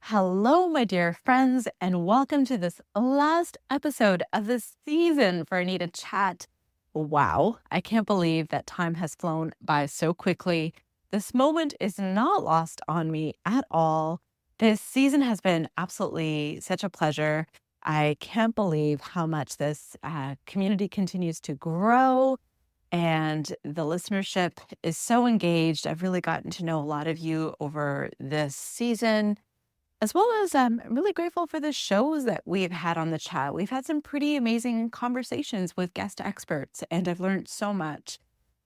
Hello, my dear friends, and welcome to this last episode of the season for Anita CHAT. Wow, I can't believe that time has flown by so quickly. This moment is not lost on me at all. This season has been absolutely such a pleasure. I can't believe how much this community continues to grow, and the listenership is so engaged. I've really gotten to know a lot of you over this season, as well as I'm really grateful for the shows that we've had on the chat. We've had some pretty amazing conversations with guest experts, and I've learned so much.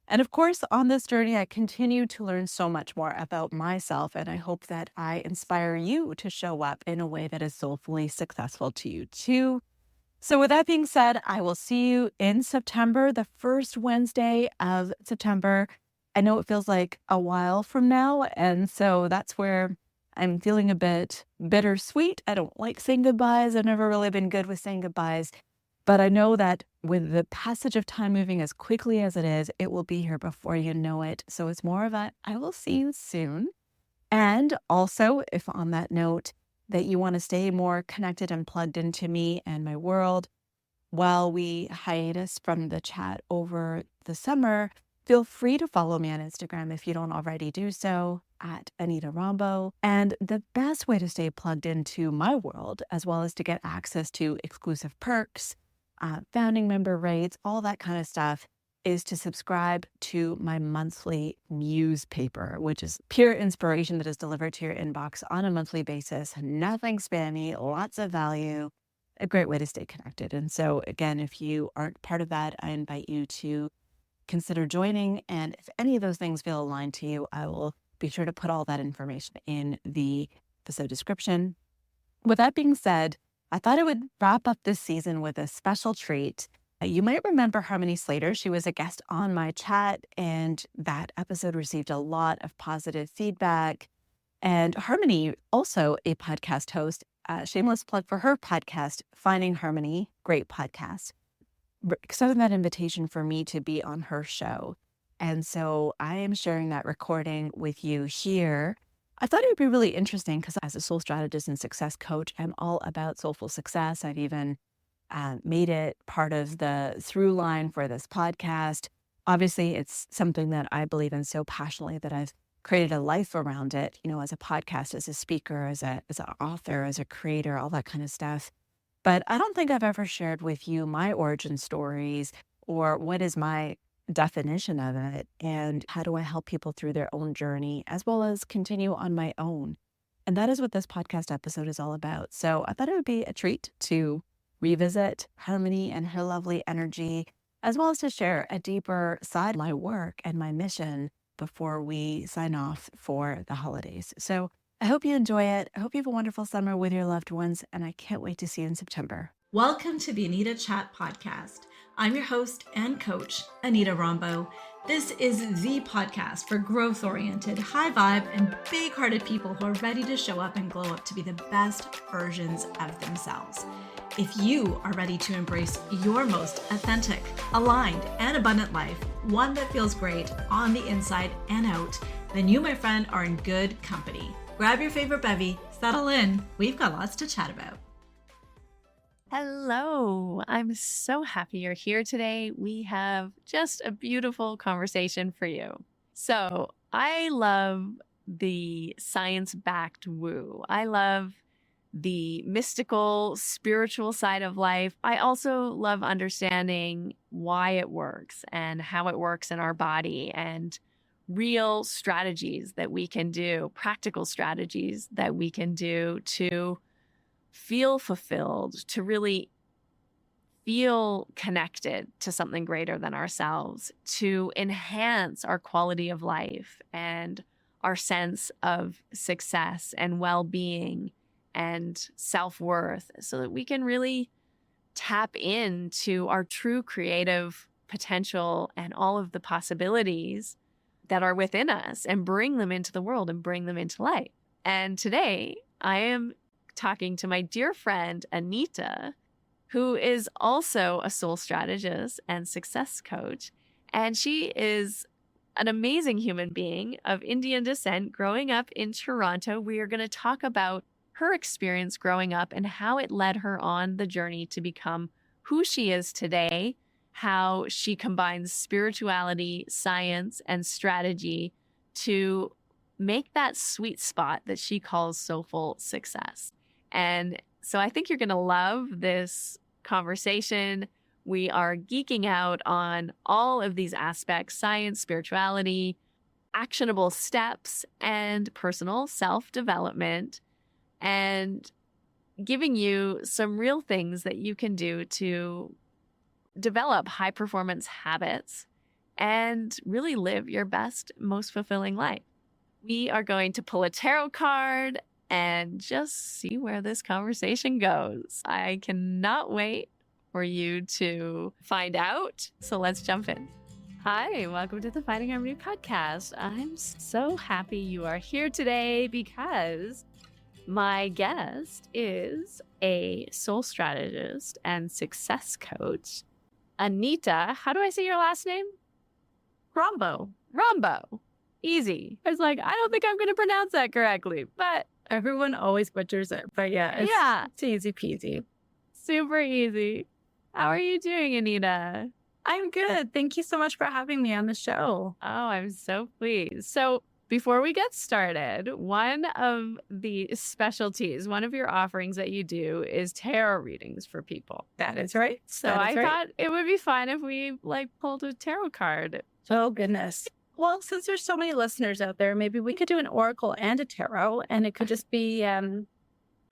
And of course, on this journey, I continue to learn so much more about myself, and I hope that I inspire you to show up in a way that is soulfully successful to you too. So, with that being said, I will see you in September, the first Wednesday of September. I know it feels like a while from now, and so that's where I'm feeling a bit bittersweet. I don't like saying goodbyes. I've never really been good with saying goodbyes. But I know that with the passage of time moving as quickly as it is, it will be here before you know it. So it's more of a, I will see you soon. And also, if on that note, that you want to stay more connected and plugged into me and my world while we hiatus from the chat over the summer, feel free to follow me on Instagram if you don't already do so, at Anita Rombough. And the best way to stay plugged into my world, as well as to get access to exclusive perks, founding member rates, all that kind of stuff, is to subscribe to my monthly newspaper, which is pure inspiration that is delivered to your inbox on a monthly basis. Nothing spammy, lots of value, a great way to stay connected. And so, again, if you aren't part of that, I invite you to consider joining. And if any of those things feel aligned to you, I will be sure to put all that information in the episode description. With that being said, I thought I would wrap up this season with a special treat. You might remember Harmony Slater. She was a guest on my chat, and that episode received a lot of positive feedback. And Harmony, also a podcast host, shameless plug for her podcast, Finding Harmony, great podcast, extended that invitation for me to be on her show. And so I am sharing that recording with you here. I thought it would be really interesting because as a soul strategist and success coach, I'm all about soulful success. I've even made it part of the through line for this podcast. Obviously, it's something that I believe in so passionately that I've created a life around it, as a podcast, as a speaker, as an author, as a creator, all that kind of stuff. But I don't think I've ever shared with you my origin stories or what is my definition of it and how do I help people through their own journey as well as continue on my own. And that is what this podcast episode is all about. So I thought it would be a treat to revisit Harmony and her lovely energy, as well as to share a deeper side of my work and my mission before we sign off for the holidays. So I hope you enjoy it. I hope you have a wonderful summer with your loved ones, and I can't wait to see you in September. Welcome to the Anita CHAT podcast. I'm your host and coach, Anita Rombough. This is the podcast for growth-oriented, high-vibe, and big-hearted people who are ready to show up and glow up to be the best versions of themselves. If you are ready to embrace your most authentic, aligned, and abundant life, one that feels great on the inside and out, then you, my friend, are in good company. Grab your favorite bevy, settle in. We've got lots to chat about. Hello, I'm so happy you're here today. We have just a beautiful conversation for you. So, I love the science-backed woo. I love the mystical, spiritual side of life. I also love understanding why it works and how it works in our body and real strategies that we can do, practical strategies that we can do to feel fulfilled, to really feel connected to something greater than ourselves, to enhance our quality of life and our sense of success and well-being and self-worth, so that we can really tap into our true creative potential and all of the possibilities that are within us and bring them into the world and bring them into light. And today I am talking to my dear friend, Anita, who is also a soul strategist and success coach. And she is an amazing human being of Indian descent growing up in Toronto. We are going to talk about her experience growing up and how it led her on the journey to become who she is today, how she combines spirituality, science, and strategy to make that sweet spot that she calls soulful success. And so I think you're going to love this conversation. We are geeking out on all of these aspects: science, spirituality, actionable steps, and personal self-development, and giving you some real things that you can do to develop high performance habits and really live your best, most fulfilling life. We are going to pull a tarot card and just see where this conversation goes. I cannot wait for you to find out. So let's jump in. Hi, welcome to the Finding Harmony podcast. I'm so happy you are here today because my guest is a soul strategist and success coach, Anita. How do I say your last name? Rombough. Rombough. Easy. I was like, I don't think I'm going to pronounce that correctly, but Everyone always butchers it, but it's easy peasy. super easy. How are you doing, Anita? I'm good. Thank you so much for having me on the show. Oh, I'm so pleased. So before we get started, one of the specialties, one of your offerings that you do is tarot readings for people. That is right. So I thought it would be fun if we pulled a tarot card. Oh, goodness. Well, since there's so many listeners out there, maybe we could do an oracle and a tarot, and it could just be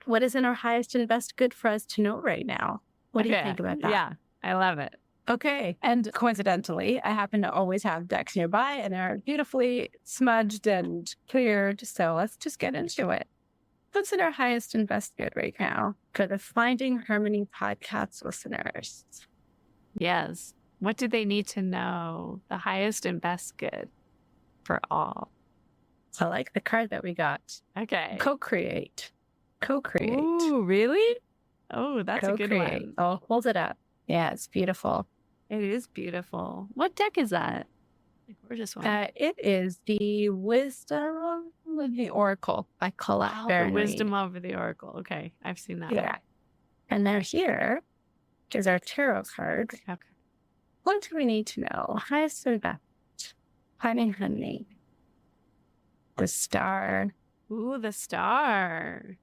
what is in our highest and best good for us to know right now. What do you think about that? Yeah, I love it. Okay. And coincidentally, I happen to always have decks nearby, and they're beautifully smudged and cleared. So let's just get into it. What's in our highest and best good right now for the Finding Harmony podcast listeners? Yes. What do they need to know? The highest and best good for all. I like the card that we got. Okay. Co-create. Co-create. Ooh, really? Oh, that's a good one. Oh, hold it up. Yeah, it's beautiful. It is beautiful. What deck is that? Gorgeous one. It is the Wisdom of the Oracle by Colette The Wisdom of the Oracle. Okay, I've seen that. Yeah. And now here is our tarot card. Okay. What do we need to know? Highest and best. Finding Harmony. The Star. Ooh, the Star.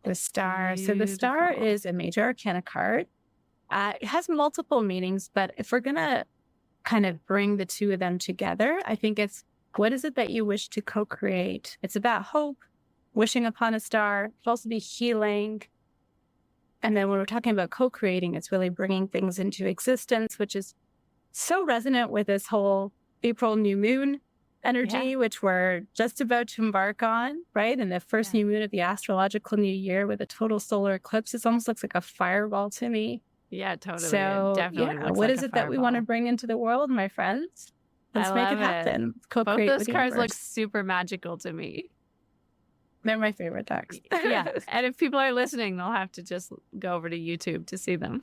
The Star. So the Star is a major arcana card. It has multiple meanings, but if we're going to kind of bring the two of them together, I think it's, what is it that you wish to co-create? It's about hope, wishing upon a star. It could also be healing. And then when we're talking about co-creating, it's really bringing things into existence, which is so resonant with this whole April new moon energy, which we're just about to embark on, right? And the first new moon of the astrological new year with a total solar eclipse, it almost looks like a fireball to me. Yeah, totally. So, what is it that we want to bring into the world, my friends? Let's make it happen. Co-create. Both those cards look super magical to me. They're my favorite decks. Yeah. And if people are listening, they'll have to just go over to YouTube to see them.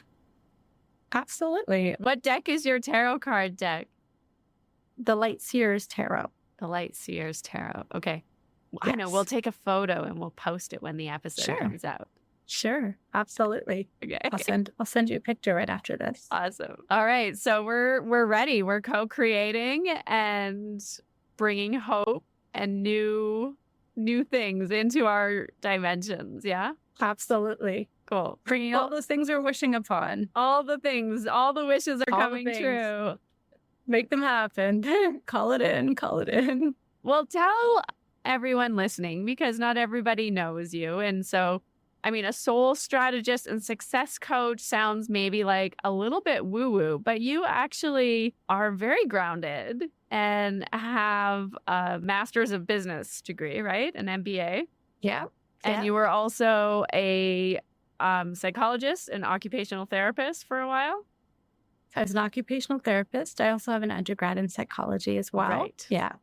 Absolutely. What deck is your tarot card deck? The Light Seers Tarot. The Light Seers Tarot. Okay. Yes. I know. We'll take a photo and we'll post it when the episode comes out. Sure. Absolutely. Okay. I'll send you a picture right after this. Awesome. All right. So we're ready. We're co-creating and bringing hope and new things into our dimensions. Yeah. Absolutely. Cool. Bringing all those things we're wishing upon. All the things, all the wishes are coming true. Make them happen. Call it in. Call it in. Well, tell everyone listening, because not everybody knows you. And so, I mean, a soul strategist and success coach sounds maybe like a little bit woo-woo, but you actually are very grounded and have a master's of business degree, right? An MBA. Yeah. And you were also a psychologist and occupational therapist for a while. I was an occupational therapist. I also have an undergrad in psychology as well. Right. Yeah.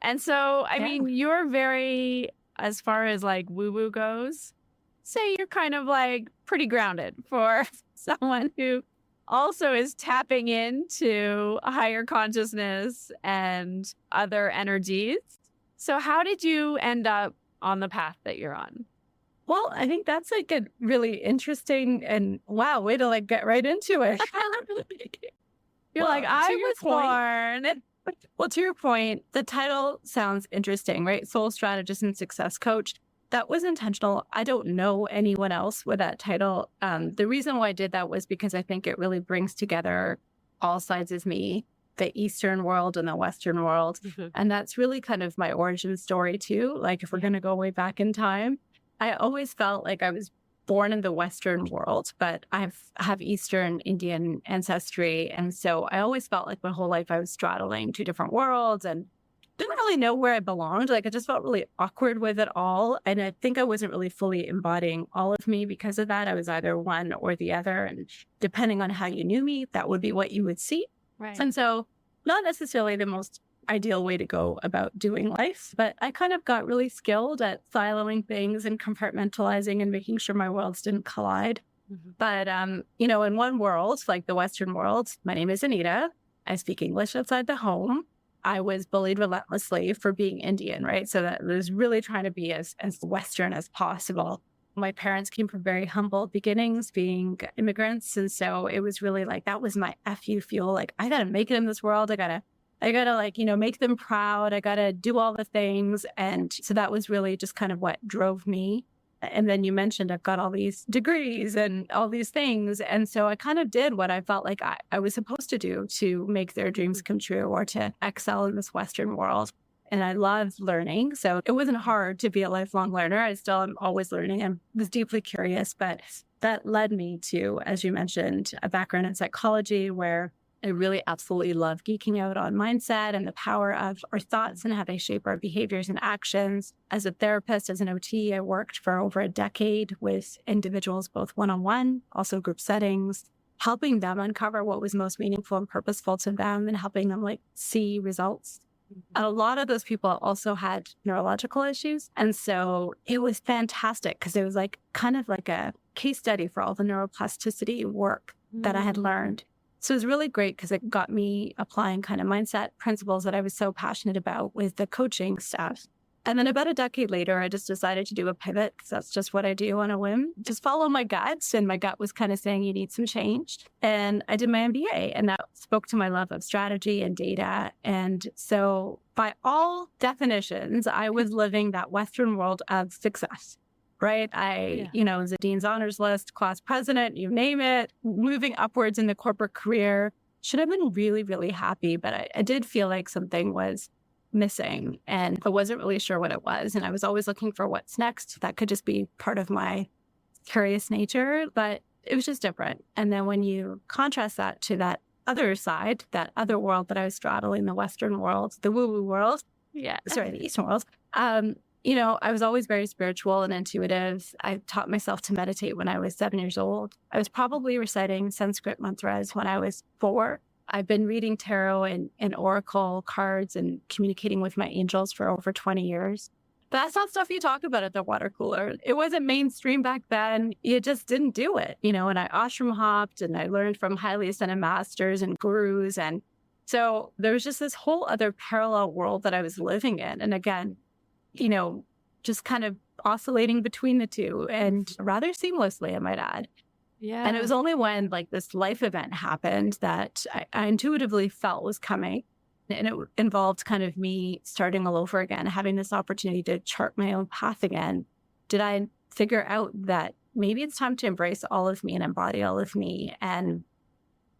And so, I mean, you're very, as far as like woo-woo goes, say you're kind of like pretty grounded for someone who also is tapping into a higher consciousness and other energies. So how did you end up on the path that you're on? Well, I think that's like a really interesting and wow, way to like get right into it. You're Well, like, to I your was point, born. Well, to your point, the title sounds interesting, right? Soul strategist and success coach. That was intentional. I don't know anyone else with that title. The reason why I did that was because I think it really brings together all sides of me, the Eastern world and the Western world. And that's really kind of my origin story too. Like if we're going to go way back in time, I always felt like I was born in the Western world, but I have Eastern Indian ancestry. And so I always felt like my whole life I was straddling two different worlds and didn't really know where I belonged. Like I just felt really awkward with it all. And I think I wasn't really fully embodying all of me because of that. I was either one or the other. And depending on how you knew me, that would be what you would see. Right. And so not necessarily the most ideal way to go about doing life, but I kind of got really skilled at siloing things and compartmentalizing and making sure my worlds didn't collide. But, you know, in one world, like the Western world, my name is Anita. I speak English outside the home. I was bullied relentlessly for being Indian, right? So that was really trying to be as Western as possible. My parents came from very humble beginnings, being immigrants. And so it was really like, that was my FU fuel. Like, I got to make it in this world. I gotta like, you know, make them proud. I got to do all the things. And so that was really just kind of what drove me. And then you mentioned I've got all these degrees and all these things. And so I kind of did what I felt like I was supposed to do to make their dreams come true or to excel in this Western world. And I love learning. So it wasn't hard to be a lifelong learner. I still am always learning. I was deeply curious, but that led me to, as you mentioned, a background in psychology where I really absolutely love geeking out on mindset and the power of our thoughts and how they shape our behaviors and actions. As a therapist, as an OT, I worked for over a decade with individuals, both one-on-one, also group settings, helping them uncover what was most meaningful and purposeful to them and helping them like see results. A lot of those people also had neurological issues. And so it was fantastic because it was like kind of like a case study for all the neuroplasticity work that I had learned. So it was really great because it got me applying kind of mindset principles that I was so passionate about with the coaching stuff. And then about a decade later, I just decided to do a pivot because that's just what I do on a whim. Just follow my gut. And my gut was kind of saying, you need some change. And I did my MBA and that spoke to my love of strategy and data. And so by all definitions, I was living that Western world of success. Right. I, you know, was a Dean's Honors List, class president, you name it, moving upwards in the corporate career. Should have been really, really happy. But I did feel like something was missing and I wasn't really sure what it was. And I was always looking for what's next. That could just be part of my curious nature, but it was just different. And then when you contrast that to that other side, that other world that I was straddling, the Western world, the woo-woo world, the Eastern world, you know, I was always very spiritual and intuitive. I taught myself to meditate when I was 7 years old. I was probably reciting Sanskrit mantras when I was 4. I've been reading tarot and oracle cards and communicating with my angels for over 20 years. But that's not stuff you talk about at the water cooler. It wasn't mainstream back then. You just didn't do it, you know, and I ashram hopped and I learned from highly ascended masters and gurus. And so there was just this whole other parallel world that I was living in. And again, you know, just kind of oscillating between the two and rather seamlessly, I might add. Yeah. And it was only when like this life event happened that I intuitively felt was coming. And it involved kind of me starting all over again, having this opportunity to chart my own path again. Did I figure out that maybe it's time to embrace all of me and embody all of me? And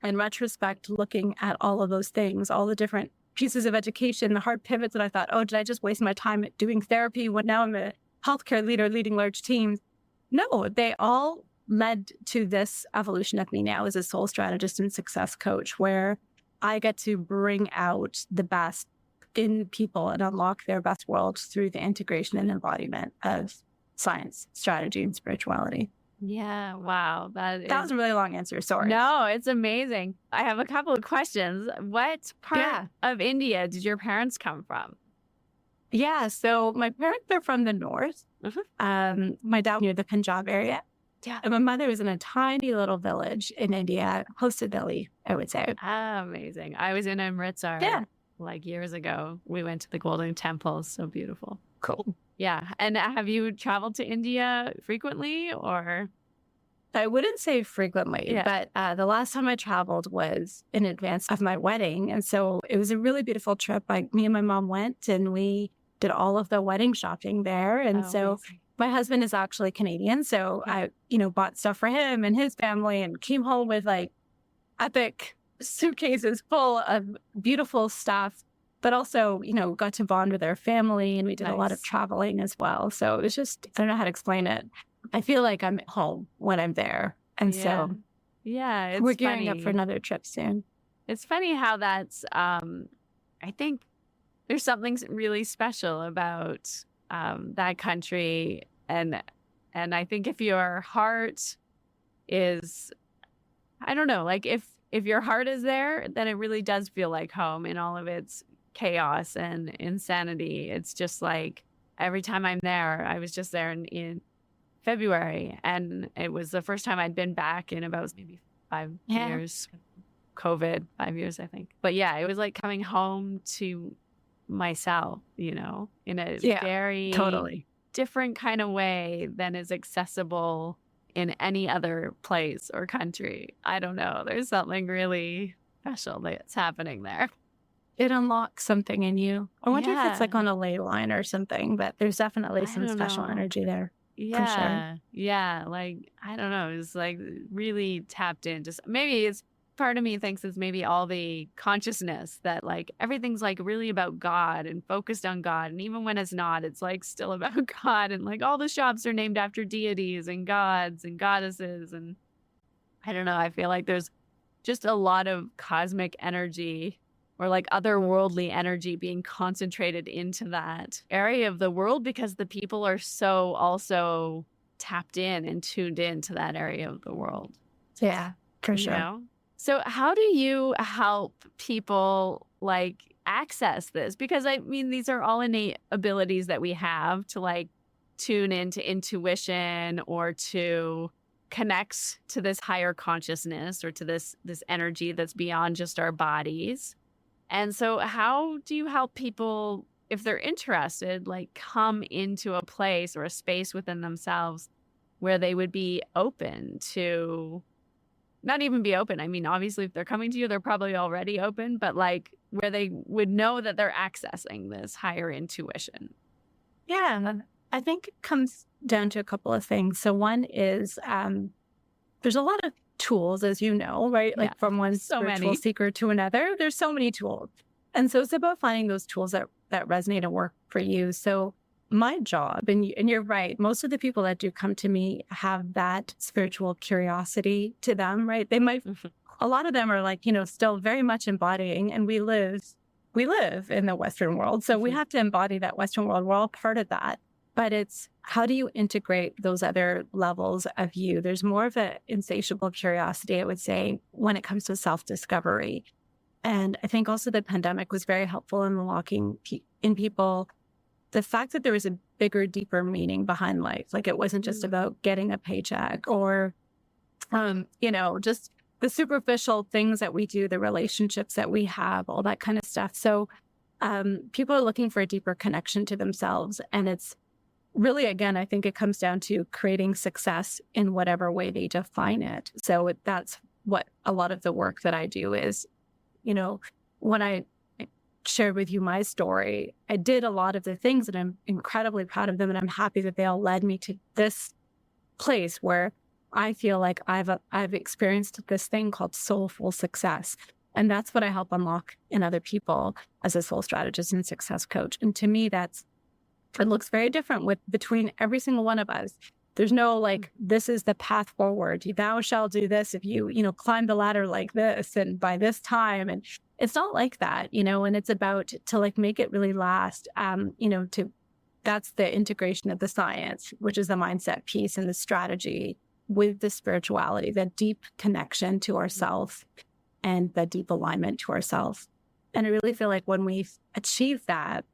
in retrospect, looking at all of those things, all the different pieces of education, the hard pivots that I thought, oh, did I just waste my time doing therapy when now I'm a healthcare leader leading large teams? No, they all led to this evolution of me now as a soul strategist and success coach, where I get to bring out the best in people and unlock their best world through the integration and embodiment of science, strategy, and spirituality. Yeah. Wow. That was a really long answer. Sorry. No, it's amazing. I have a couple of questions. What part of India did your parents come from? Yeah. So my parents are from the north. My dad near the Punjab area. Yeah. And my mother was in a tiny little village in India, close to Delhi, I would say. Amazing. I was in Amritsar like years ago. We went to the Golden Temple. So beautiful. Cool. Yeah. And have you traveled to India frequently or? I wouldn't say frequently, Yeah. but the last time I traveled was in advance of my wedding. And so it was a really beautiful trip. Me and my mom went and we did all of the wedding shopping there. And Oh, so amazing. my husband is actually Canadian. So Yeah. I, bought stuff for him and his family and came home with like epic suitcases full of beautiful stuff, but also, got to bond with our family and we did a lot of Nice. traveling as well. So it was just, I don't know how to explain it. I feel like I'm at home when I'm there. And Yeah. so Yeah. It's we're gearing up for funny. another trip soon. It's funny how that's, I think there's something really special about that country. And I think if your heart is, I don't know, like if your heart is there, then it really does feel like home in all of its chaos and insanity. It's just like every time I'm there, I was just there in February, and it was the first time I'd been back in about maybe 5 years. COVID, 5 years, I think. But yeah, it was like coming home to myself, in a very Totally different kind of way than is accessible in any other place or country. I don't know. There's something really special that's happening there. It unlocks something in you. I wonder if it's like Yeah. on a ley line or something, but there's definitely I some don't special know. energy there. Yeah. Yeah. Like, I don't know. It's like really tapped in. Just maybe it's part of me thinks it's maybe all the consciousness that like everything's like really about God and focused on God. And even when it's not, it's like still about God. And like all the shops are named after deities and gods and goddesses. And I don't know. I feel like there's just a lot of cosmic energy or like otherworldly energy being concentrated into that area of the world because the people are so also tapped in and tuned into that area of the world. Yeah, for You sure. know? So how do you help people like access this? Because I mean, these are all innate abilities that we have to like tune into intuition or to connect to this higher consciousness or to this energy that's beyond just our bodies. And so how do you help people, if they're interested, like come into a place or a space within themselves where they would be open to, not even be open. I mean, obviously, if they're coming to you, they're probably already open, but like where they would know that they're accessing this higher intuition. Yeah, I think it comes down to a couple of things. So one is there's a lot of tools, as you know, right? Like from one spiritual seeker to another, there's so many tools. And so it's about finding those tools that resonate and work for you. So my job, and you're right, most of the people that do come to me have that spiritual curiosity to them, right? They might, a lot of them are like, still very much embodying, and we live in the Western world. So we have to embody that Western world. We're all part of that. But it's how do you integrate those other levels of you? There's more of an insatiable curiosity, I would say, when it comes to self-discovery. And I think also the pandemic was very helpful in unlocking in people the fact that there was a bigger, deeper meaning behind life. Like it wasn't just about getting a paycheck or, just the superficial things that we do, the relationships that we have, all that kind of stuff. So people are looking for a deeper connection to themselves. And it's really, again, I think it comes down to creating success in whatever way they define it. So that's what a lot of the work that I do is, when I shared with you my story, I did a lot of the things and I'm incredibly proud of them. And I'm happy that they all led me to this place where I feel like I've experienced this thing called soulful success. And that's what I help unlock in other people as a soul strategist and success coach. And to me, it looks very different between every single one of us. There's no like, this is the path forward. Thou shalt do this if you, climb the ladder like this and by this time. And it's not like that, and it's about to like make it really last, that's the integration of the science, which is the mindset piece and the strategy with the spirituality, that deep connection to ourselves and the deep alignment to ourselves. And I really feel like when we achieve that,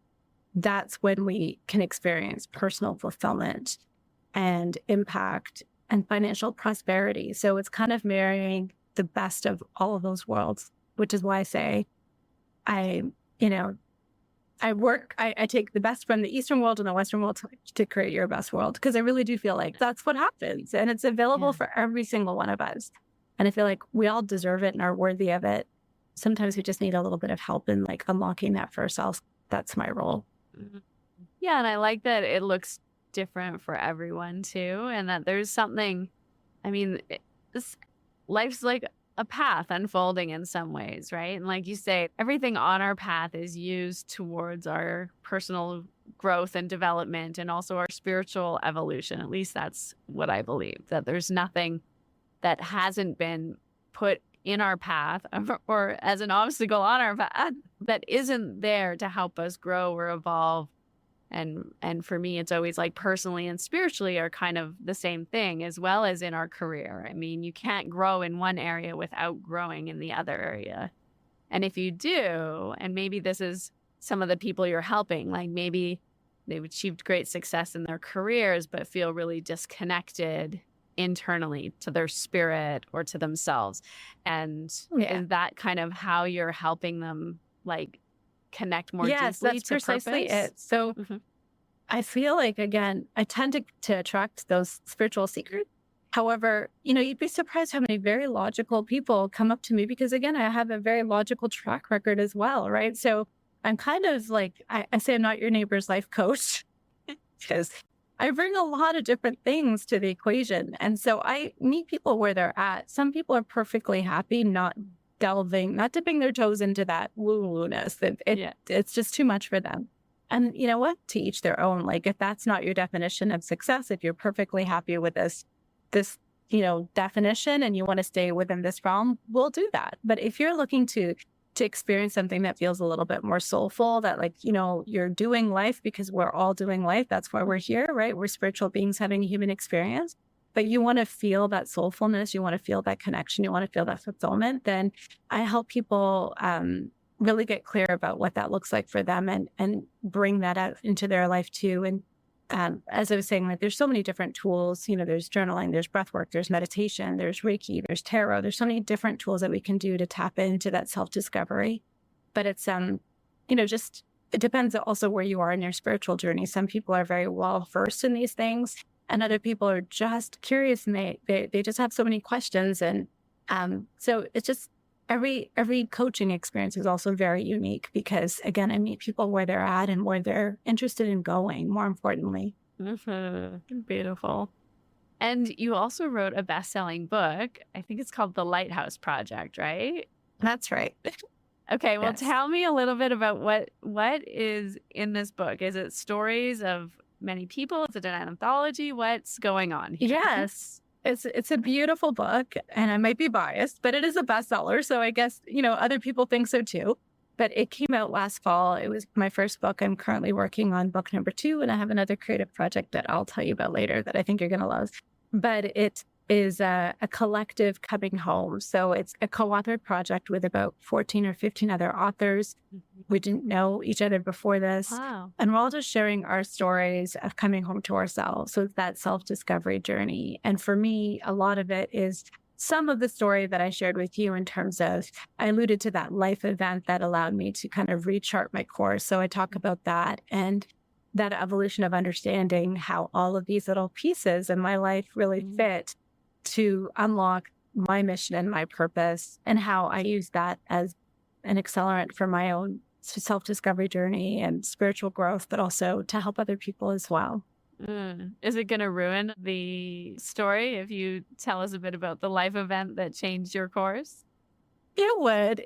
that's when we can experience personal fulfillment and impact and financial prosperity. So it's kind of marrying the best of all of those worlds, which is why I say I take the best from the Eastern world and the Western world to create your best world, because I really do feel like that's what happens. And it's available for every single one of us. And I feel like we all deserve it and are worthy of it. Sometimes we just need a little bit of help in like unlocking that for ourselves. That's my role. Yeah. And I like that it looks different for everyone too. And that there's something, I mean, life's like a path unfolding in some ways, right? And like you say, everything on our path is used towards our personal growth and development and also our spiritual evolution. At least that's what I believe, that there's nothing that hasn't been put in our path or as an obstacle on our path that isn't there to help us grow or evolve. And for me, it's always like personally and spiritually are kind of the same thing, as well as in our career. I mean, you can't grow in one area without growing in the other area. And if you do, and maybe this is some of the people you're helping, like maybe they've achieved great success in their careers, but feel really disconnected internally to their spirit or to themselves. And is that kind of how you're helping them like connect more deeply that's to precisely purpose? it. So I feel like, again, I tend to attract those spiritual seekers. However, you'd be surprised how many very logical people come up to me because, again, I have a very logical track record as well, right? So I'm kind of like, I say I'm not your neighbor's life coach because I bring a lot of different things to the equation. And so I meet people where they're at. Some people are perfectly happy not dipping their toes into that woo-woo-ness. It's just too much for them. And you know what? To each their own. Like if that's not your definition of success, if you're perfectly happy with this definition and you want to stay within this realm, we'll do that. But if you're looking to experience something that feels a little bit more soulful, that like, you're doing life because we're all doing life. That's why we're here, right? We're spiritual beings having a human experience. But you want to feel that soulfulness, you want to feel that connection, you want to feel that fulfillment, then I help people really get clear about what that looks like for them and bring that out into their life too. And as I was saying, like there's so many different tools, there's journaling, there's breath work, there's meditation, there's Reiki, there's tarot, there's so many different tools that we can do to tap into that self-discovery. But it's, just, it depends also where you are in your spiritual journey. Some people are very well versed in these things. And other people are just curious and they just have so many questions. And so it's just every coaching experience is also very unique because, again, I meet people where they're at and where they're interested in going, more importantly. Beautiful. And you also wrote a best-selling book. I think it's called The Lighthouse Project, right? That's right. Okay, well, Tell me a little bit about what is in this book. Is it stories of many people? Is it an anthology? What's going on here? Yes. It's a beautiful book, and I might be biased, but it is a bestseller. So I guess, other people think so too. But it came out last fall. It was my first book. I'm currently working on book number 2, and I have another creative project that I'll tell you about later that I think you're going to love. But it is a collective coming home. So it's a co-authored project with about 14 or 15 other authors. We didn't know each other before this. Wow. And we're all just sharing our stories of coming home to ourselves. So it's that self-discovery journey. And for me, a lot of it is some of the story that I shared with you in terms of, I alluded to that life event that allowed me to kind of rechart my course. So I talk about that and that evolution of understanding how all of these little pieces in my life really fit to unlock my mission and my purpose, and how I use that as an accelerant for my own self-discovery journey and spiritual growth, but also to help other people as well. Is it going to ruin the story if you tell us a bit about the life event that changed your course? It would.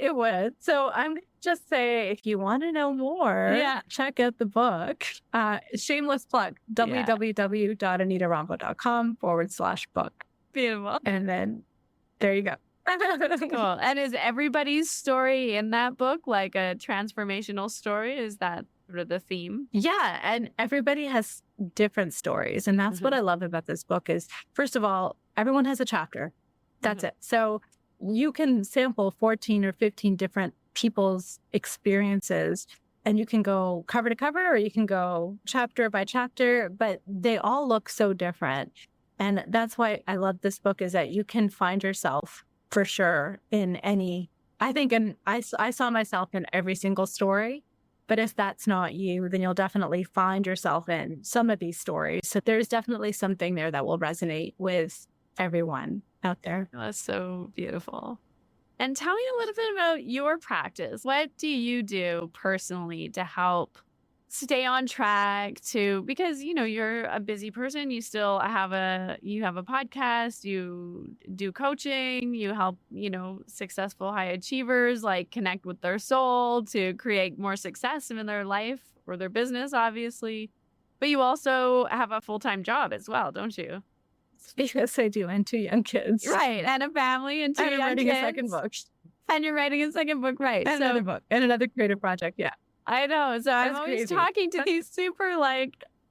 So I'm going to just say, if you want to know more, check out the book. Shameless plug, www.anitaRombough.com/book. Beautiful. And then there you go. Cool. And is everybody's story in that book like a transformational story? Is that sort of the theme? Yeah. And everybody has different stories. And that's what I love about this book is, first of all, everyone has a chapter. That's it. So you can sample 14 or 15 different people's experiences, and you can go cover to cover, or you can go chapter by chapter, but they all look so different. And that's why I love this book, is that you can find yourself for sure in any, I saw myself in every single story. But if that's not you, then you'll definitely find yourself in some of these stories. So there's definitely something there that will resonate with everyone out there. That's so beautiful. And tell me a little bit about your practice. What do you do personally to help stay on track because, you're a busy person. You still have a podcast, you do coaching, you help, successful high achievers like connect with their soul to create more success in their life or their business, obviously. But you also have a full-time job as well, don't you? Yes, I do. And 2 young kids. Right. And a family and 2 young kids. And writing a second book. And you're writing a second book, right. And another book. And another creative project, yeah. I know. So I'm always crazy. talking to these super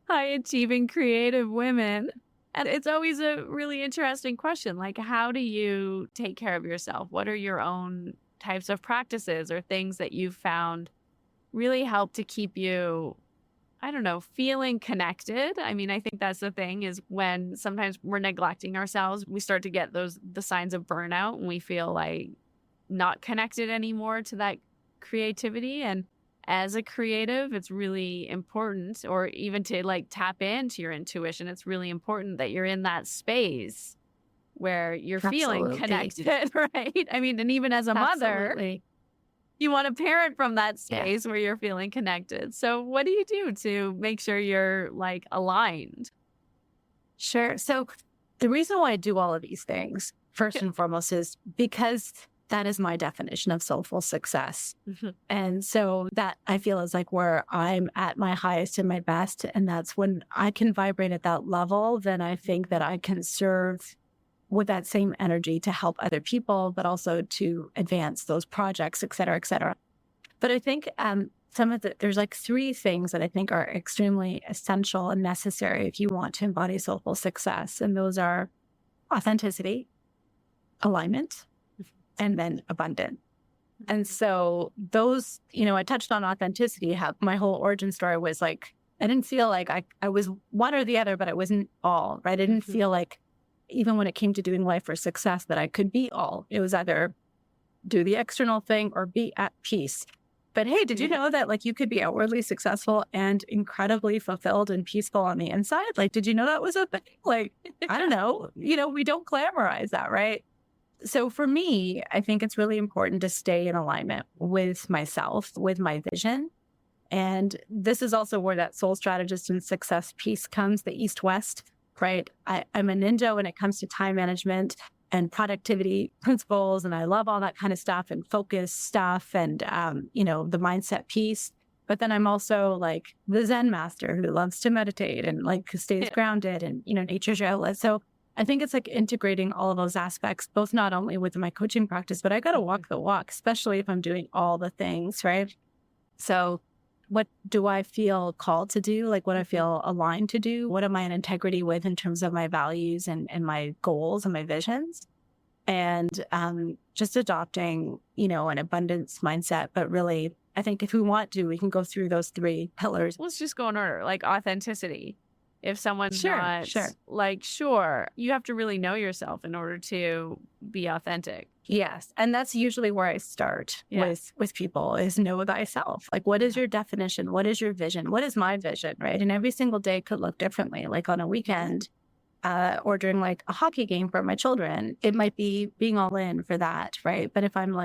high achieving creative women. And it's always a really interesting question. Like, how do you take care of yourself? What are your own types of practices or things that you've found really help to keep you, I don't know, feeling connected? I mean, I think that's the thing is when sometimes we're neglecting ourselves, we start to get the signs of burnout and we feel like not connected anymore to that creativity. And as a creative, it's really important, or even to tap into your intuition, it's really important that you're in that space where you're feeling connected, right? I mean, and even as a mother, you want to parent from that space where you're feeling connected. So what do you do to make sure you're aligned? Sure. So the reason why I do all of these things, first and foremost, is because that is my definition of soulful success. Mm-hmm. And so that I feel is where I'm at my highest and my best. And that's when I can vibrate at that level, then I think that I can serve with that same energy to help other people, but also to advance those projects, et cetera, et cetera. But I think there's 3 things that I think are extremely essential and necessary if you want to embody soulful success. And those are authenticity, alignment, and then abundant. And so those, I touched on authenticity, how my whole origin story was I didn't feel like I was one or the other, but I wasn't all, right? I didn't feel like, even when it came to doing life or success, that I could be all. It was either do the external thing or be at peace. But hey, did you know that you could be outwardly successful and incredibly fulfilled and peaceful on the inside? Did you know that was a thing? I don't know. We don't glamorize that, right? So for me, I think it's really important to stay in alignment with myself, with my vision. And this is also where that soul strategist and success piece comes, the East-West, right? I'm a ninja when it comes to time management and productivity principles. And I love all that kind of stuff and focus stuff and, the mindset piece. But then I'm also the Zen master who loves to meditate and stays grounded and, nature's your outlet. So I think it's integrating all of those aspects, both not only with my coaching practice, but I got to walk the walk, especially if I'm doing all the things, right? So what do I feel called to do? What I feel aligned to do? What am I in integrity with in terms of my values and my goals and my visions? And just adopting, an abundance mindset. But really, I think if we want to, we can go through those 3 pillars. Let's just go in order, authenticity. If someone's not sure, you have to really know yourself in order to be authentic. Yes. And that's usually where I start with people is know thyself. What is your definition? What is your vision? What is my vision? Right. And every single day could look differently. On a weekend or during a hockey game for my children, it might be being all in for that. Right. But if I'm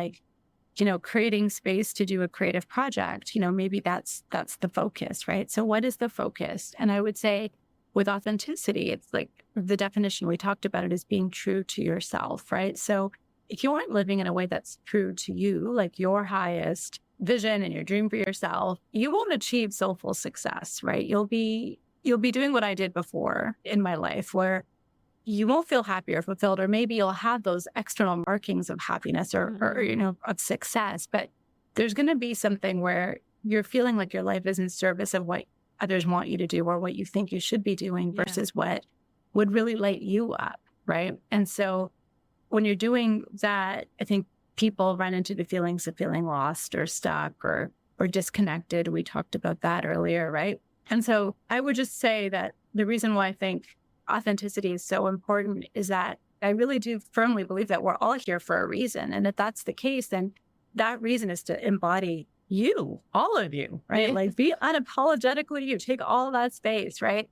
creating space to do a creative project, maybe that's the focus. Right. So what is the focus? And I would say, with authenticity, it's the definition we talked about it as being true to yourself, right? So if you aren't living in a way that's true to you, your highest vision and your dream for yourself, you won't achieve soulful success, right? You'll be doing what I did before in my life, where you won't feel happy or fulfilled, or maybe you'll have those external markings of happiness or of success, but there's going to be something where you're feeling like your life is in service of what others want you to do or what you think you should be doing versus what would really light you up, right? And so when you're doing that, I think people run into the feelings of feeling lost or stuck or disconnected. We talked about that earlier, right? And so I would just say that the reason why I think authenticity is so important is that I really do firmly believe that we're all here for a reason. And if that's the case, then that reason is to embody you, all of you, right? Like be unapologetically you, take all that space, right?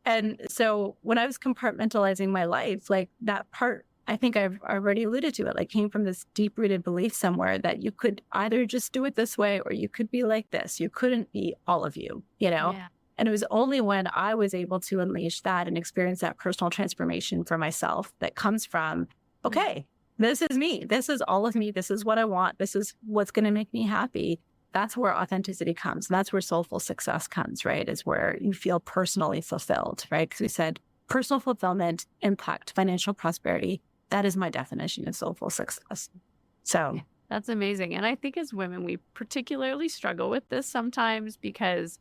And so when I was compartmentalizing my life, like that part, I think I've already alluded to it, like came from this deep rooted belief somewhere that you could either just do it this way or you could be like this. You couldn't be all of you, you know? Yeah. And it was only when I was able to unleash that and experience that personal transformation for myself that comes from, okay, this is me. This is all of me. This is what I want. This is what's going to make me happy. That's where authenticity comes. And that's where soulful success comes, right? Is where you feel personally fulfilled, right? Because we said personal fulfillment, impact, financial prosperity. That is my definition of soulful success. So that's amazing. And I think as women, we particularly struggle with this sometimes because,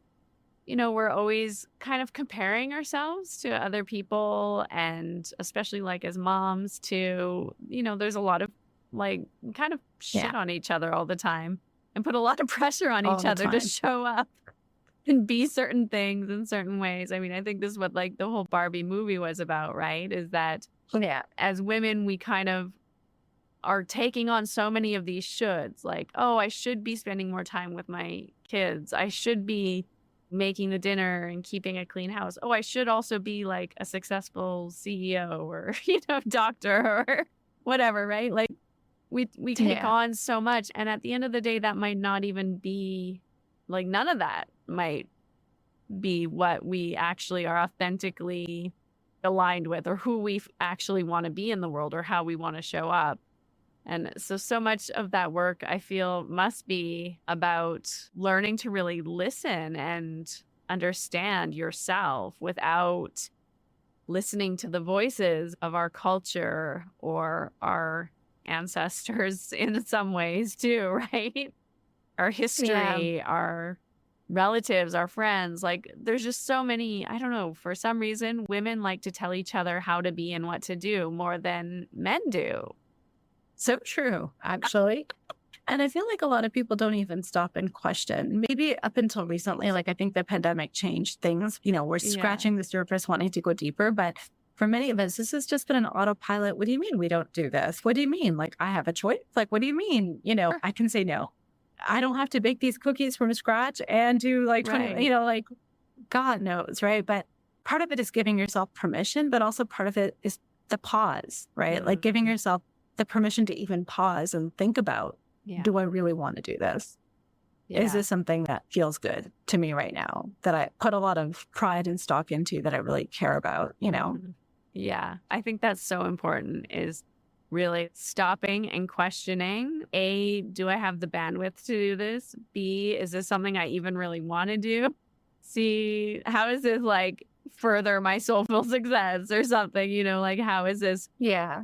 you know, we're always kind of comparing ourselves to other people. And especially like as moms too, you know, there's a lot of like kind of shit on each other all the time. And put a lot of pressure on each other to show up and be certain things in certain ways. I mean, I think this is what like the whole Barbie movie was about, right? Is that as women, we kind of are taking on so many of these shoulds, like, oh, I should be spending more time with my kids. I should be making the dinner and keeping a clean house. Oh, I should also be like a successful CEO or, you know, doctor or whatever, right? Like, we take on so much. And at the end of the day, that might not even be like, none of that might be what we actually are authentically aligned with or who we actually want to be in the world or how we want to show up. And so much of that work I feel must be about learning to really listen and understand yourself without listening to the voices of our culture or our ancestors in some ways too, right? Our history, our relatives, our friends, like there's just so many, I don't know, for some reason, women like to tell each other how to be and what to do more than men do. So true, actually. And I feel like a lot of people don't even stop and question. Maybe up until recently, like I think the pandemic changed things. You know, we're scratching the surface, wanting to go deeper, but for many of us, this has just been an autopilot. What do you mean we don't do this? What do you mean? Like, I have a choice? Like, what do you mean? You know, I can say no. I don't have to bake these cookies from scratch and do like 20, you know, like God knows, right? But part of it is giving yourself permission, but also part of it is the pause, right? Like giving yourself the permission to even pause and think about, do I really want to do this? Is this something that feels good to me right now, that I put a lot of pride and stock into, that I really care about, you know? Yeah, I think that's so important, is really stopping and questioning. A, do I have the bandwidth to do this? B, is this something I even really want to do? C, how does this like further my soulful success or something? You know, like how is this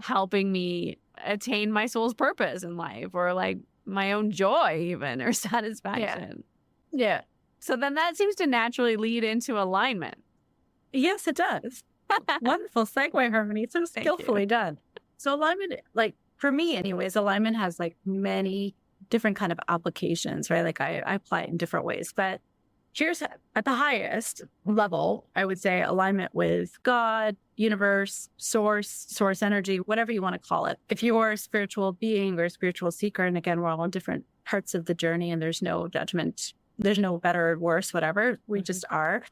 helping me attain my soul's purpose in life or like my own joy even or satisfaction? Yeah. So then that seems to naturally lead into alignment. Yes, it does. Wonderful segue, Harmony. So skillfully done. So alignment, like for me anyways, alignment has like many different kind of applications, right? Like I apply it in different ways, but here's at the highest level, I would say alignment with God, universe, source energy, whatever you want to call it. If you are a spiritual being or a spiritual seeker, and again, we're all in different parts of the journey and there's no judgment, there's no better or worse, whatever, we just are.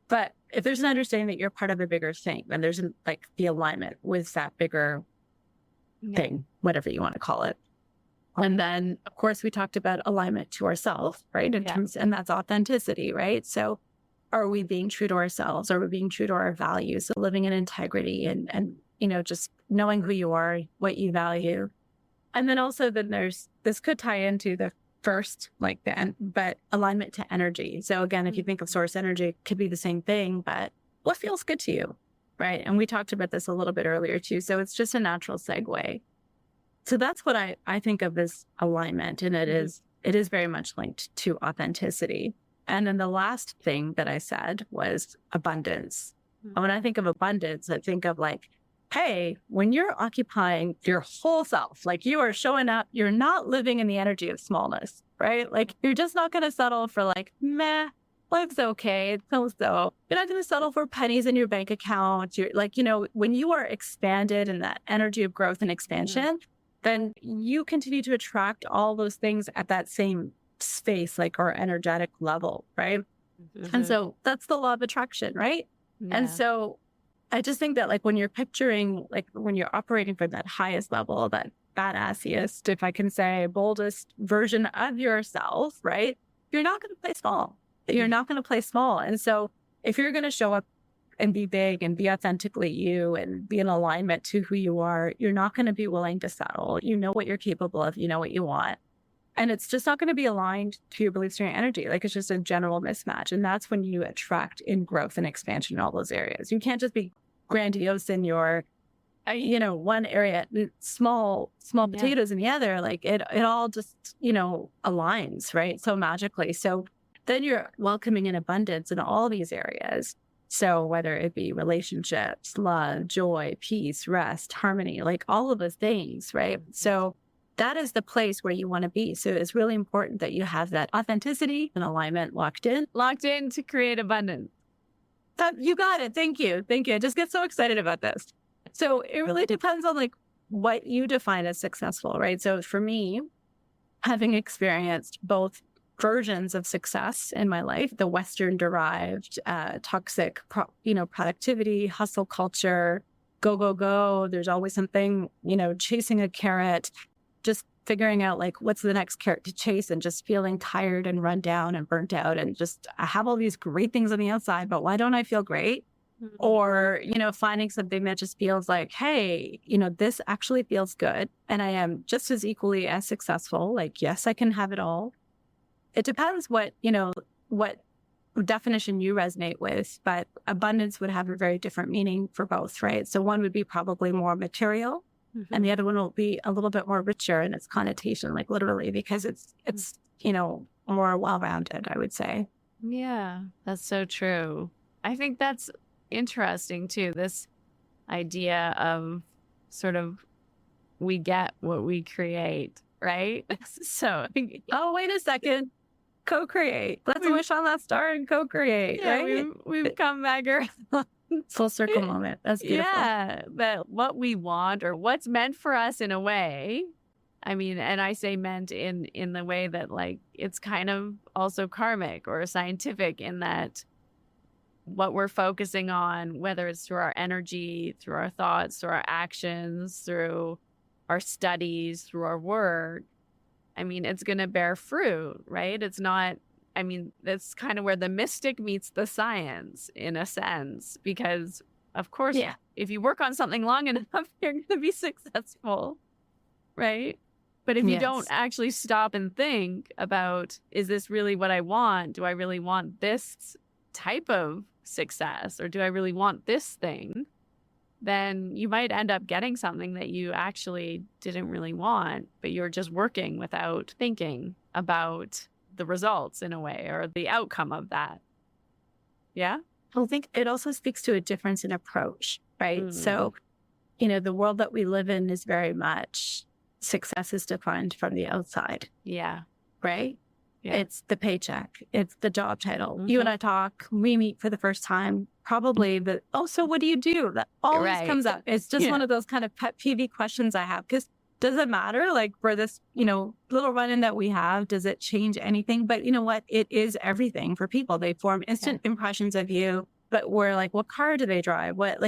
But if there's an understanding that you're part of a bigger thing, then there's like the alignment with that bigger thing, whatever you want to call it. And then, of course, we talked about alignment to ourselves, right? In terms, and that's authenticity, right? So are we being true to ourselves? Are we being true to our values? So living in integrity and, you know, just knowing who you are, what you value. And then also then this could tie into the first, like the end, but alignment to energy. So again, if you think of source energy, it could be the same thing, but what feels good to you, right? And we talked about this a little bit earlier too. So it's just a natural segue. So that's what I think of as alignment. And it is very much linked to authenticity. And then the last thing that I said was abundance. And when I think of abundance, I think of like, hey, when you're occupying your whole self, like you are showing up, you're not living in the energy of smallness, right? Like you're just not going to settle for like, meh, life's okay. It's so. You're not going to settle for pennies in your bank account. You're like, you know, when you are expanded in that energy of growth and expansion, then you continue to attract all those things at that same space, like our energetic level, right? And so that's the law of attraction, right? And so I just think that like when you're picturing, like when you're operating from that highest level, that badassiest, if I can say, boldest version of yourself, right? You're not going to play small. You're not going to play small. And so if you're going to show up and be big and be authentically you and be in alignment to who you are, you're not going to be willing to settle. You know what you're capable of. You know what you want. And it's just not going to be aligned to your beliefs or your energy. Like it's just a general mismatch. And that's when you attract in growth and expansion in all those areas. You can't just be grandiose in your, one area, small potatoes in the other. Like it all just, aligns, right? So magically. So then you're welcoming in abundance in all these areas. So whether it be relationships, love, joy, peace, rest, harmony, like all of those things, right? So that is the place where you want to be. So it's really important that you have that authenticity and alignment locked in to create abundance. You got it. Thank you. Thank you. I just get so excited about this. So it really depends on like what you define as successful, right? So for me, having experienced both versions of success in my life, the Western derived, toxic, productivity, hustle culture, go. There's always something, chasing a carrot, just figuring out like what's the next carrot to chase and just feeling tired and run down and burnt out and just I have all these great things on the outside, but why don't I feel great? Mm-hmm. Or, finding something that just feels like, hey, this actually feels good. And I am just as equally as successful. Like, yes, I can have it all. It depends what definition you resonate with, but abundance would have a very different meaning for both, right? So one would be probably more material. Mm-hmm. And the other one will be a little bit more richer in its connotation, like literally, because it's more well-rounded, I would say. Yeah, that's so true. I think that's interesting too. This idea of sort of we get what we create, right? So, oh, wait a second. Co-create. Let's wish on that star and co-create, right? We've come back around. Full circle moment. That's beautiful. Yeah, that what we want or what's meant for us in a way. I mean, and I say meant in the way that like it's kind of also karmic or scientific in that what we're focusing on, whether it's through our energy, through our thoughts, through our actions, through our studies, through our work, I mean, it's going to bear fruit, right? It's not, I mean, that's kind of where the mystic meets the science in a sense, because of course, if you work on something long enough, you're going to be successful, right? But if you don't actually stop and think about, is this really what I want? Do I really want this type of success? Or do I really want this thing? Then you might end up getting something that you actually didn't really want, but you're just working without thinking about the results in a way or the outcome of that. Yeah? I think it also speaks to a difference in approach, right? So, the world that we live in is very much success is defined from the outside. Yeah. Right? Yeah. It's the paycheck. It's the job title. Mm-hmm. You and I talk, we meet for the first time, probably, but so what do you do? That always comes up. It's just one of those kind of pet peeve questions I have. Because does it matter? Like for this, little run-in that we have, does it change anything? But you know what? It is everything for people. They form instant impressions of you, but we're like, what car do they drive? What,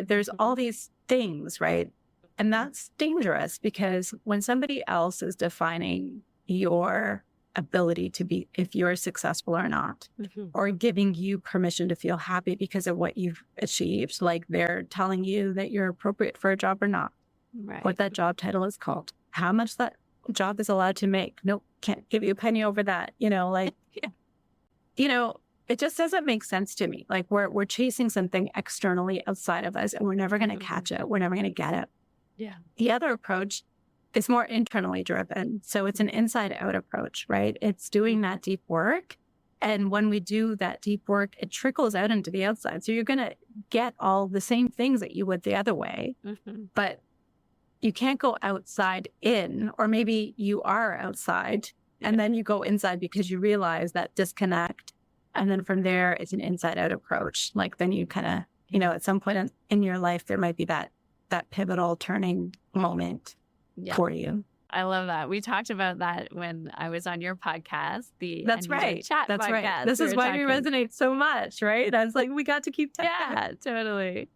there's all these things, right? And that's dangerous because when somebody else is defining your ability to be, if you're successful or not, or giving you permission to feel happy because of what you've achieved, like they're telling you that you're appropriate for a job or not, what that job title is called, how much that job is allowed to make. Nope, can't give you a penny over that. It just doesn't make sense to me. Like we're chasing something externally outside of us and we're never going to catch it. We're never going to get it. Yeah. The other approach is more internally driven. So it's an inside out approach, right? It's doing that deep work. And when we do that deep work, it trickles out into the outside. So you're going to get all the same things that you would the other way, but you can't go outside in, or maybe you are outside and then you go inside because you realize that disconnect. And then from there, it's an inside out approach. Like then you kind of, at some point in your life, there might be that pivotal turning moment for you. I love that. We talked about that when I was on your podcast, the That's Anita right. CHAT That's podcast. right. This is why we resonate so much, right? I was like, we got to keep Yeah, totally.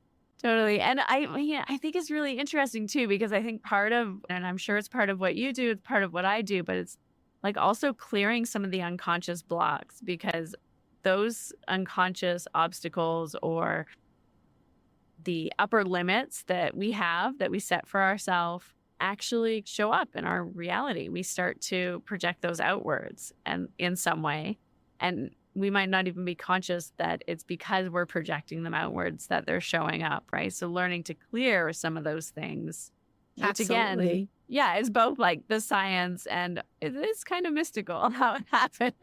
Totally. And I think it's really interesting too, because I think part of, and I'm sure it's part of what you do, it's part of what I do, but it's like also clearing some of the unconscious blocks, because those unconscious obstacles or the upper limits that we have, that we set for ourselves, actually show up in our reality. We start to project those outwards and in some way. And we might not even be conscious that it's because we're projecting them outwards that they're showing up, right? So learning to clear some of those things, which again, yeah, it's both like the science and it is kind of mystical how it happened.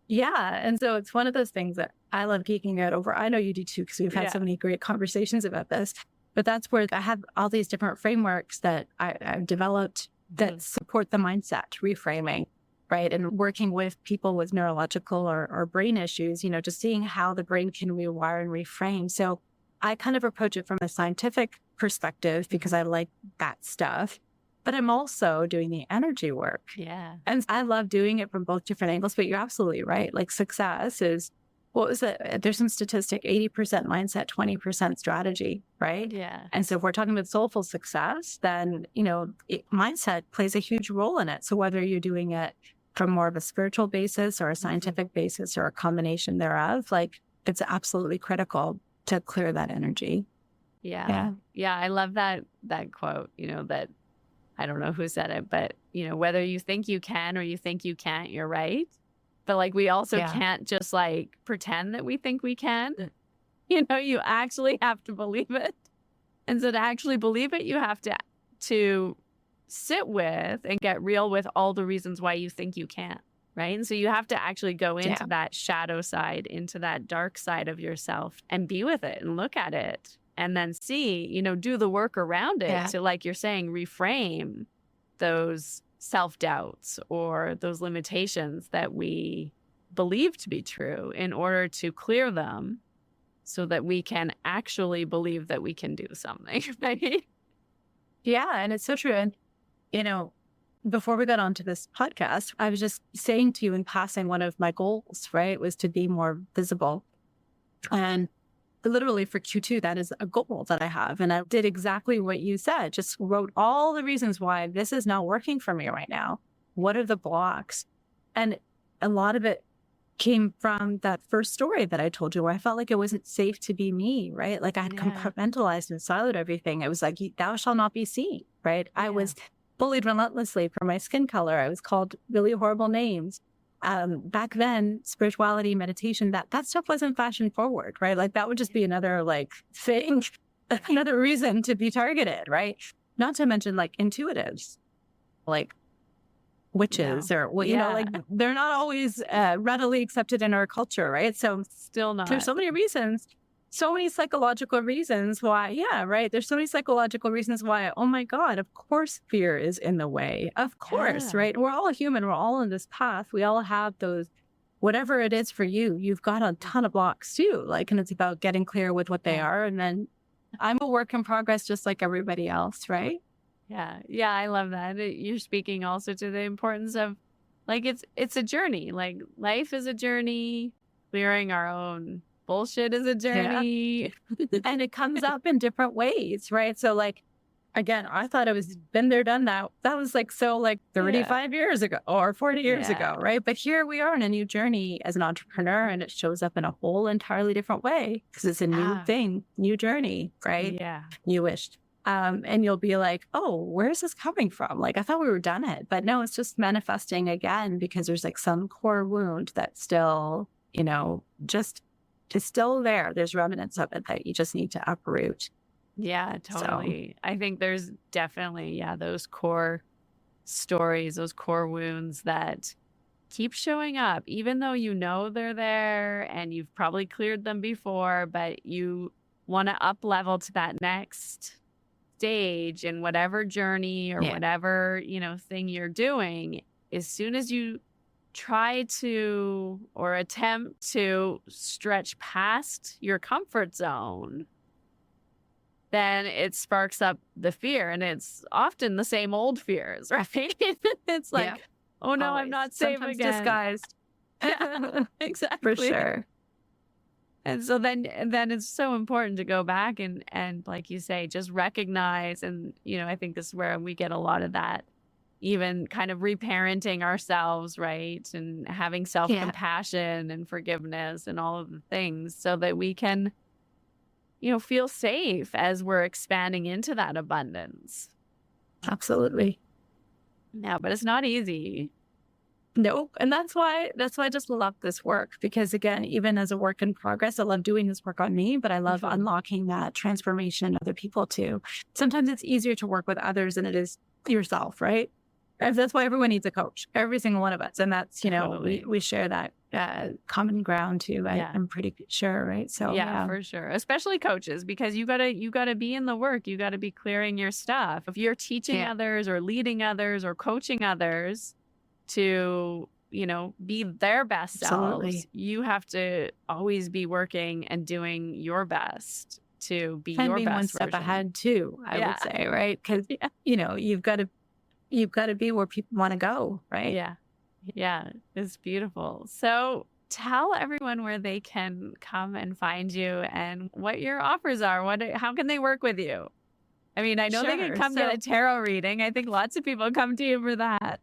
Yeah. And so it's one of those things that I love geeking out over. I know you do too, because we've had so many great conversations about this. But that's where I have all these different frameworks that I've developed that support the mindset reframing, right? And working with people with neurological or brain issues, just seeing how the brain can rewire and reframe. So I kind of approach it from a scientific perspective because I like that stuff. But I'm also doing the energy work. Yeah. And I love doing it from both different angles. But you're absolutely right. Like success is, what was it? There's some statistic, 80% mindset, 20% strategy, right? Yeah. And so if we're talking about soulful success, then, mindset plays a huge role in it. So whether you're doing it from more of a spiritual basis or a scientific basis or a combination thereof, like it's absolutely critical to clear that energy. Yeah. I love that quote, that I don't know who said it, but whether you think you can or you think you can't, you're right. But like, we also can't just like pretend that we think we can. You actually have to believe it. And so to actually believe it, you have to sit with and get real with all the reasons why you think you can't. Right. And so you have to actually go into that shadow side, into that dark side of yourself and be with it and look at it and then see, do the work around it to, like you're saying, reframe those self-doubts or those limitations that we believe to be true in order to clear them so that we can actually believe that we can do something, right? Yeah, and it's so true. And, before we got onto this podcast, I was just saying to you in passing, one of my goals, right, was to be more visible. And literally for Q2, that is a goal that I have. And I did exactly what you said, just wrote all the reasons why this is not working for me right now. What are the blocks? And a lot of it came from that first story that I told you, where I felt like it wasn't safe to be me, right? Like I had compartmentalized and siloed everything. It was like, thou shalt not be seen, right? I was bullied relentlessly for my skin color. I was called really horrible names. Back then, spirituality, meditation, that stuff wasn't fashion forward, right? Like that would just be another like thing, another reason to be targeted, right? Not to mention like intuitives, like witches or, like they're not always readily accepted in our culture, right? So still not. There's so many reasons, so many psychological reasons why, there's so many psychological reasons why, oh my God, of course fear is in the way. Of course, right? We're all human. We're all on this path. We all have those, whatever it is for you, you've got a ton of blocks too. Like, and it's about getting clear with what they are. And then I'm a work in progress, just like everybody else, right? Yeah, I love that. You're speaking also to the importance of like, it's a journey. Like life is a journey, clearing our own bullshit is a journey. And it comes up in different ways, right? So like, again, I thought it was been there, done that. That was like, 35 years ago or 40 years ago, right? But here we are in a new journey as an entrepreneur, and it shows up in a whole entirely different way because it's a new thing, new journey, right? Yeah. Newish. And you'll be like, oh, where's this coming from? Like, I thought we were done it, but no, it's just manifesting again because there's like some core wound that still, just is still there. There's remnants of it that you just need to uproot. Yeah, totally. So, I think there's definitely, those core stories, those core wounds that keep showing up, even though they're there and you've probably cleared them before, but you want to up level to that next stage in whatever journey or whatever, thing you're doing. As soon as you try to or attempt to stretch past your comfort zone, then it sparks up the fear, and it's often the same old fears, right? It's like, Yeah. oh no, I'm Always. not safe Sometimes again. disguised. Yeah, exactly. For sure. And so then it's so important to go back and like you say, just recognize. And, I think this is where we get a lot of that, even kind of reparenting ourselves, right? And having self-compassion and forgiveness and all of the things so that we can, feel safe as we're expanding into that abundance. Absolutely. Yeah, but it's not easy. No. And that's why I just love this work, because again, even as a work in progress, I love doing this work on me, but I love unlocking that transformation in other people too. Sometimes it's easier to work with others than it is yourself, right? And that's why everyone needs a coach, every single one of us. And that's, Totally. we share that common ground too. I'm pretty sure, right? So yeah, for sure. Especially coaches, because you gotta be in the work. You gotta be clearing your stuff. If you're teaching others or leading others or coaching others to, be their best selves, you have to always be working and doing your best to be your being best one step version. ahead too, I would say, right? Because you've got to be where people want to go, right? Yeah, it's beautiful. So tell everyone where they can come and find you and what your offers are. How can they work with you? I mean, I know they can come get a tarot reading. I think lots of people come to you for that.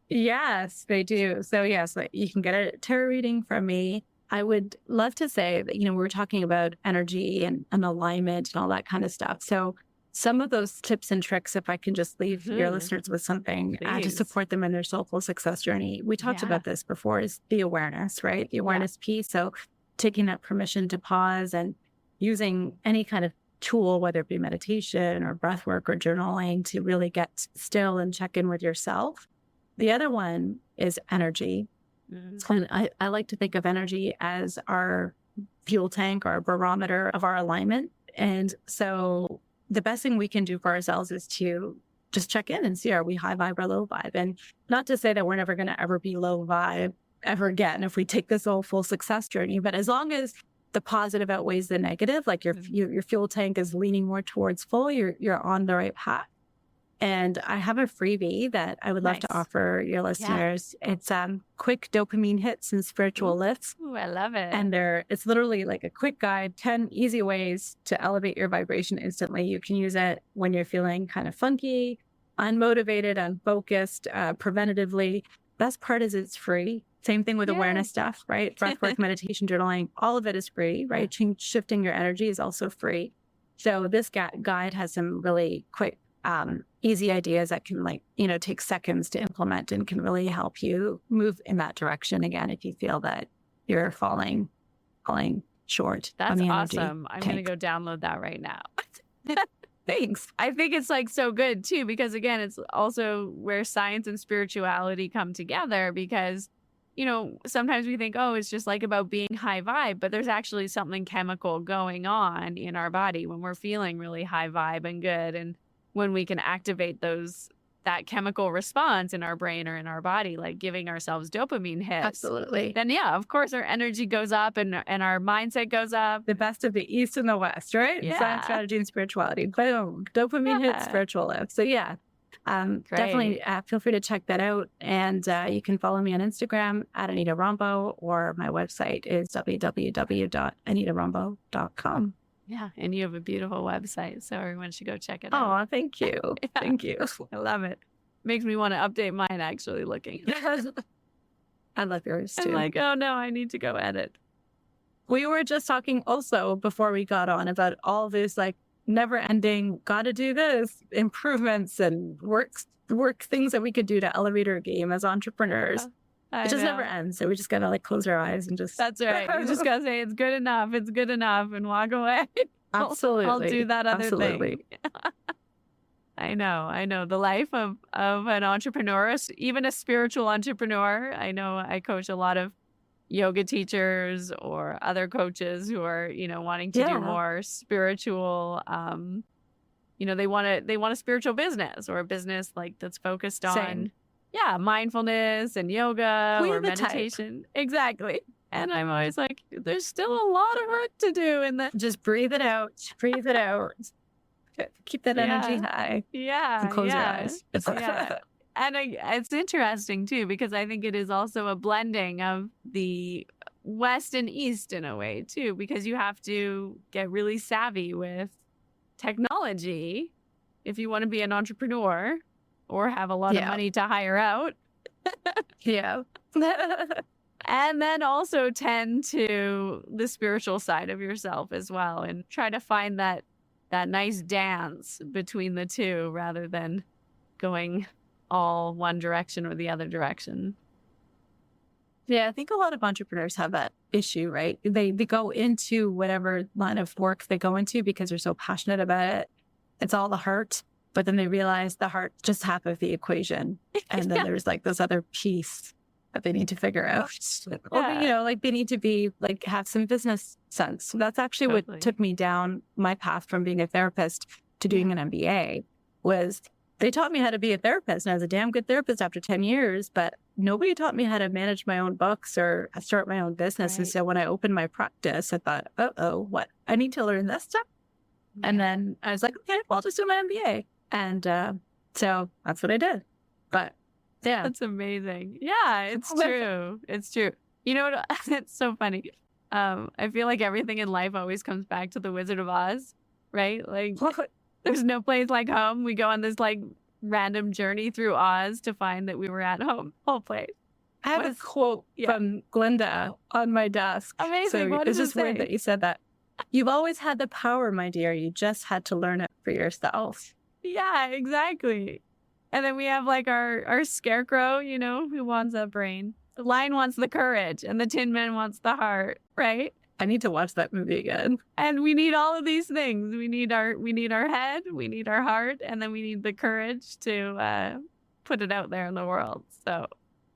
Yes, they do. So yes, you can get a tarot reading from me. I would love to say that, we were talking about energy and alignment and all that kind of stuff. So some of those tips and tricks, if I can just leave your listeners with something to support them in their soulful success journey. We talked about this before, is the awareness, right? The awareness piece. So taking that permission to pause and using any kind of tool, whether it be meditation or breath work or journaling, to really get still and check in with yourself. The other one is energy. And I like to think of energy as our fuel tank, our barometer of our alignment. And so the best thing we can do for ourselves is to just check in and see, are we high vibe or low vibe? And not to say that we're never going to ever be low vibe ever again if we take this full success journey, but as long as the positive outweighs the negative, like your fuel tank is leaning more towards full, you're on the right path. And I have a freebie that I would love to offer your listeners. It's quick dopamine hits and spiritual lifts. Ooh, I love it. And it's literally like a quick guide, 10 easy ways to elevate your vibration instantly. You can use it when you're feeling kind of funky, unmotivated, unfocused, preventatively. Best part is it's free. Same thing with awareness stuff, right? Breathwork, meditation, journaling, all of it is free, right? Shifting your energy is also free. So this guide has some really quick, easy ideas that can take seconds to implement and can really help you move in that direction again if you feel that you're falling short. That's awesome. I'm going to go download that right now. Thanks. I think it's so good too, because again, it's also where science and spirituality come together, because sometimes we think, oh, it's just about being high vibe, but there's actually something chemical going on in our body when we're feeling really high vibe and good. And when we can activate that chemical response in our brain or in our body, like giving ourselves dopamine hits. Absolutely. Then of course our energy goes up and our mindset goes up. The best of the East and the West, right? Yeah. Science, strategy, and spirituality. Boom. Dopamine hits, spiritual lift. So definitely feel free to check that out. And you can follow me on Instagram at Anita Rombough, or my website is www.anitarombough.com. Yeah. And you have a beautiful website, so everyone should go check it out. Oh, thank you. Thank you. I love it. Makes me want to update mine, actually, looking. I love yours too. I'm like, oh no, I need to go edit. We were just talking also before we got on about all this never ending, gotta do this, improvements and work things that we could do to elevate our game as entrepreneurs. It just never ends. So we just gotta close our eyes and just. That's right. You just gotta say it's good enough, and walk away. Absolutely. I'll do that other thing. I know. The life of an entrepreneur, even a spiritual entrepreneur. I know I coach a lot of yoga teachers or other coaches who are, wanting to do more spiritual, they want a spiritual business, or a business that's focused on mindfulness and yoga or meditation. Exactly. And I'm always like, there's still a lot of work to do in that. Just breathe it out. Breathe it out. Keep that energy high. Yeah. And close your eyes. Yeah. And it's interesting too, because I think it is also a blending of the West and East in a way too, because you have to get really savvy with technology if you want to be an entrepreneur or have a lot of money to hire out. Yeah. And then also tend to the spiritual side of yourself as well, and try to find that nice dance between the two rather than going all one direction or the other direction. Yeah, I think a lot of entrepreneurs have that issue, right? They go into whatever line of work they go into because they're so passionate about it. It's all the heart, but then they realize the heart's just half of the equation. And then there's like this other piece that they need to figure out. Or, like they need to be like, have some business sense. So that's actually what took me down my path from being a therapist to doing an MBA was they taught me how to be a therapist. And I was a damn good therapist after 10 years, but nobody taught me how to manage my own books or start my own business. And so when I opened my practice, I thought, what? I need to learn this stuff. And then I was like, okay, well, I'll just do my MBA. And so that's what I did. But yeah. That's amazing. Yeah, it's true. It's true. You know what? It's so funny. I feel like everything in life always comes back to the Wizard of Oz, right? Like there's no place like home. We go on this like random journey through Oz to find that we were at home. Whole place. I have a quote from Glinda on my desk. Amazing. So it's just weird that you said that. You've always had the power, my dear. You just had to learn it for yourself. Yeah, exactly. And then we have like our scarecrow, who wants a brain. The lion wants the courage and the Tin Man wants the heart, right? I need to watch that movie again. And we need all of these things. We need our head, we need our heart, and then we need the courage to put it out there in the world. So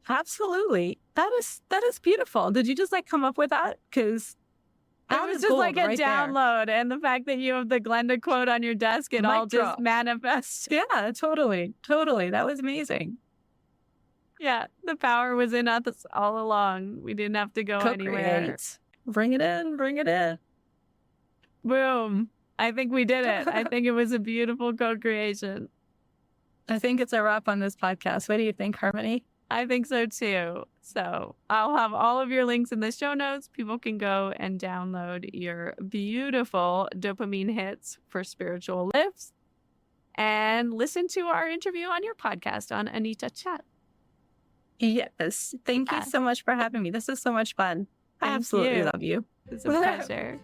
absolutely. That is beautiful. Did you just like come up with that? Because it was just like a download. And the fact that you have the Glenda quote on your desk, it all just manifests. Yeah, totally. That was amazing. Yeah, the power was in us all along. We didn't have to go anywhere. Bring it in. Boom. I think we did it. I think it was a beautiful co-creation. I think it's a wrap on this podcast. What do you think, Harmony? I think so too. So I'll have all of your links in the show notes. People can go and download your beautiful dopamine hits for spiritual lifts and listen to our interview on your podcast on Anita CHAT. Yes. Thank you so much for having me. This is so much fun. I absolutely love you. It's a pleasure.